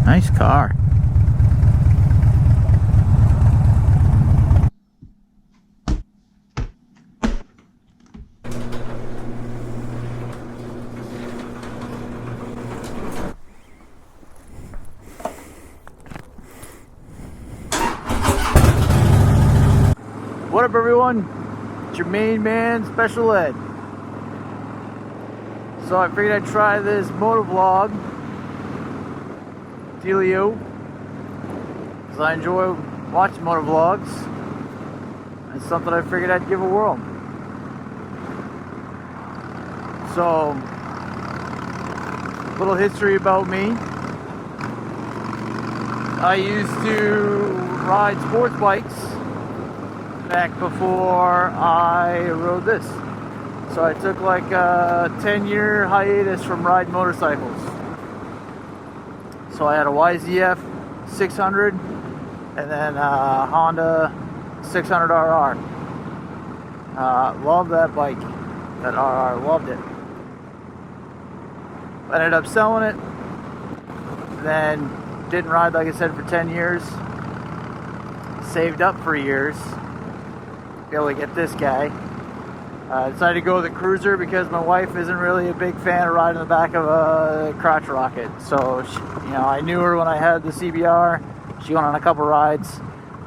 Nice car. What up, everyone? It's your main man, Special Ed. So I figured I'd try this MotoVlog dealio, because I enjoy watching MotoVlogs. It's something I figured I'd give a whirl. So, a little history about me. I used to ride sports bikes back before I rode this. So I took like a 10-year hiatus from riding motorcycles. So I had a YZF 600 and then a Honda 600RR. Loved that bike, that RR, loved it. I ended up selling it, then didn't ride, like I said, for 10 years. Saved up for years to be able to get this guy. Decided to go with a cruiser because my wife isn't really a big fan of riding the back of a crotch rocket. So, I knew her when I had the CBR. She went on a couple rides,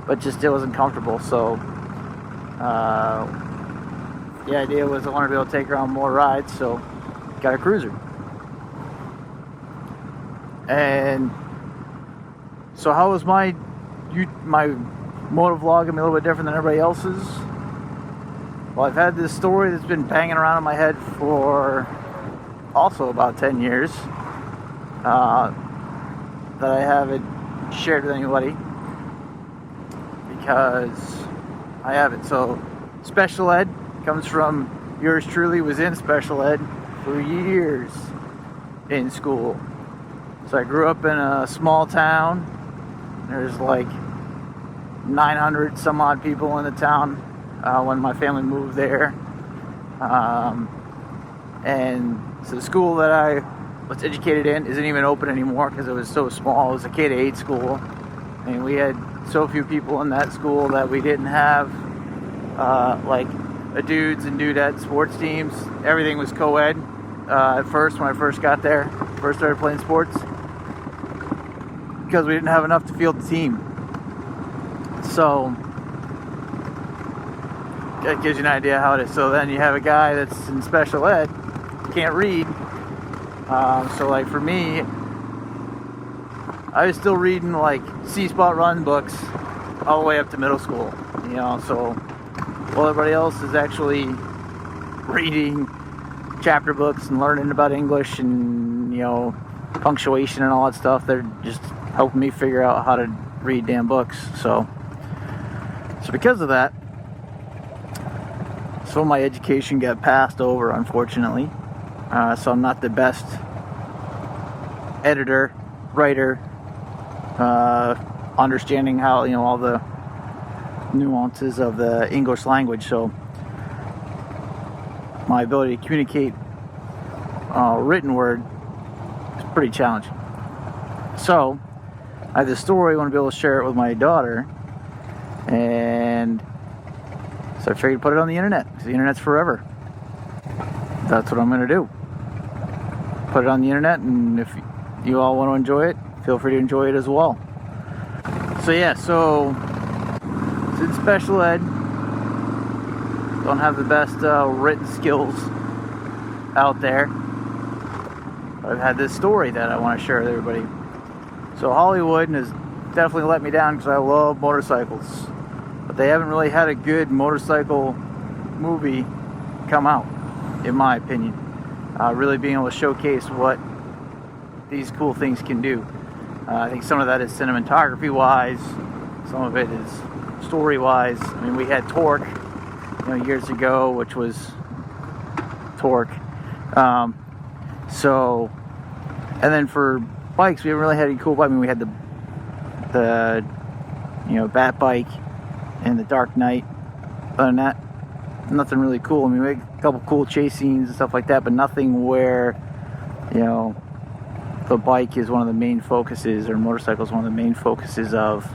but just it wasn't comfortable. So, the idea was I wanted to be able to take her on more rides, so got a cruiser. And so, how was my MotoVlog? I mean, a little bit different than everybody else's. Well, I've had this story that's been banging around in my head for also about 10 years that I haven't shared with anybody because I haven't. So, Special Ed comes from yours truly, was in Special Ed for years in school. So I grew up in a small town. There's like 900 some odd people in the town when my family moved there. And so the school that I was educated in isn't even open anymore because it was so small. It was a K-8 school. I mean, we had so few people in that school that we didn't have like a dudes and dudette sports teams. Everything was co-ed at first when I first got there, first started playing sports, because we didn't have enough to field the team. So that gives you an idea how it is. So then you have a guy that's in special ed, can't read. So like for me, I was still reading like C-Spot run books all the way up to middle school, so while everybody else is actually reading chapter books and learning about English and, punctuation and all that stuff, they're just helping me figure out how to read damn books. So because of that, some of my education got passed over, unfortunately. So I'm not the best editor, writer, understanding how, all the nuances of the English language. So my ability to communicate written word is pretty challenging. So I have this story, I want to be able to share it with my daughter, and so I figured to put it on the internet, because the internet's forever. That's what I'm going to do. Put it on the internet, and if you all want to enjoy it, feel free to enjoy it as well. So yeah, so it's in special ed. Don't have the best written skills out there. But I've had this story that I want to share with everybody. So Hollywood has definitely let me down because I love motorcycles. But they haven't really had a good motorcycle movie come out, in my opinion. Really being able to showcase what these cool things can do. I think some of that is cinematography-wise. Some of it is story-wise. I mean, we had Torque, years ago, which was Torque. So, and then for bikes, we haven't really had any cool bikes. I mean, we had the Bat bike and the Dark Knight. Other than that, nothing really cool. I mean, we had a couple cool chase scenes and stuff like that, but nothing where, the bike is one of the main focuses, or motorcycle is one of the main focuses of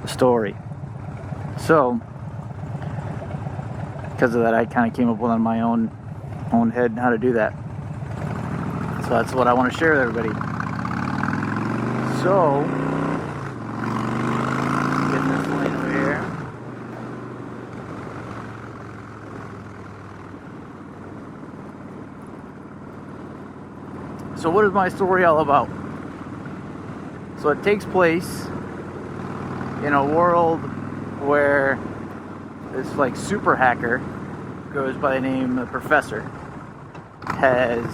the story. So because of that, I kind of came up with on my own head how to do that. So that's what I want to share with everybody. So getting this lane over here. So what is my story all about? So it takes place in a world where this like super hacker, goes by the name of the Professor, has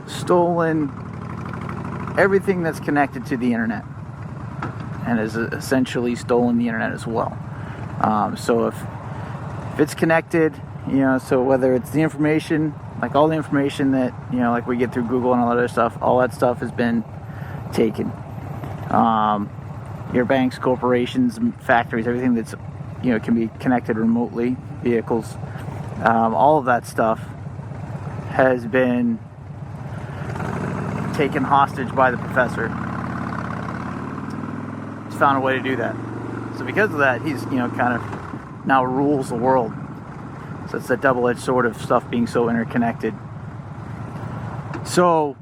stolen everything that's connected to the internet, and has essentially stolen the internet as well. So if it's connected, so whether it's the information, like all the information that, like we get through Google and all that other stuff, all that stuff has been taken. Your banks, corporations, factories, everything that's, can be connected remotely, vehicles, all of that stuff has been taken hostage by the Professor. He's found a way to do that. So because of that, he's, kind of now rules the world. So it's that double-edged sword of stuff being so interconnected. So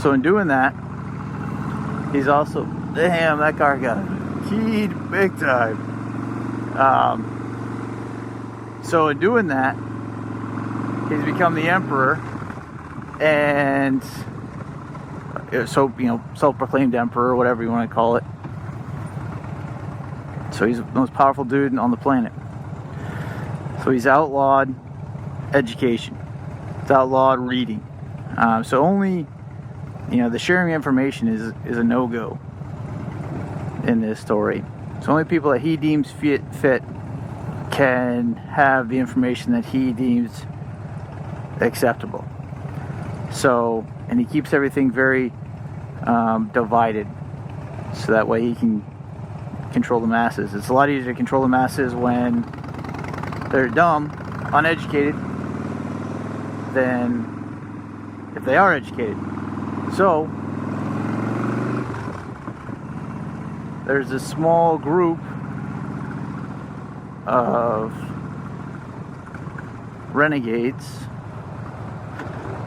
in doing that, he's also, damn, that car got keyed big time. So in doing that, he's become the emperor, and so, self-proclaimed emperor, whatever you want to call it. So he's the most powerful dude on the planet. So he's outlawed education. It's outlawed reading. So only, the sharing of information is a no-go in this story. So only people that he deems fit can have the information that he deems acceptable. So, and he keeps everything very divided, so that way he can control the masses. It's a lot easier to control the masses when they're dumb, uneducated, than if they are educated. So there's a small group of renegades,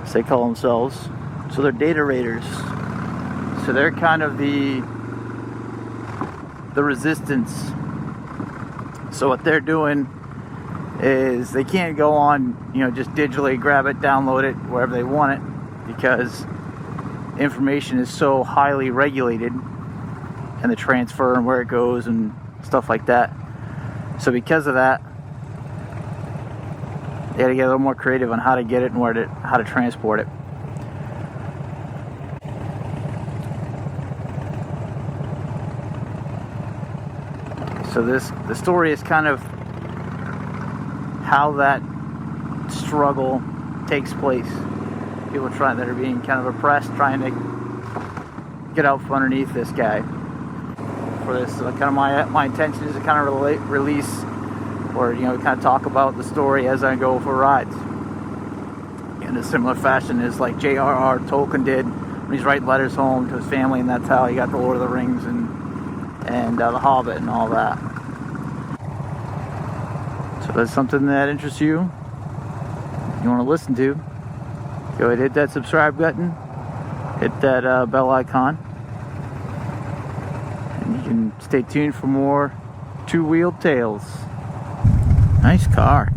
as they call themselves. So they're data raiders. So they're kind of the resistance. So what they're doing is they can't go on, just digitally grab it, download it wherever they want it, because information is so highly regulated, and the transfer and where it goes and stuff like that. So because of that, they got to get a little more creative on how to get it and how to transport it. So the story is kind of how that struggle takes place. People that are being kind of oppressed, trying to get out from underneath this guy. For this, kind of my intention is to kind of release, or kind of talk about the story as I go for rides, in a similar fashion as like J.R.R. Tolkien did when he's writing letters home to his family, and that's how he got the Lord of the Rings and the Hobbit and all that. So if that's something that interests you want to listen to, go ahead, hit that subscribe button, hit that bell icon, and you can stay tuned for more two-wheeled tales. Nice car.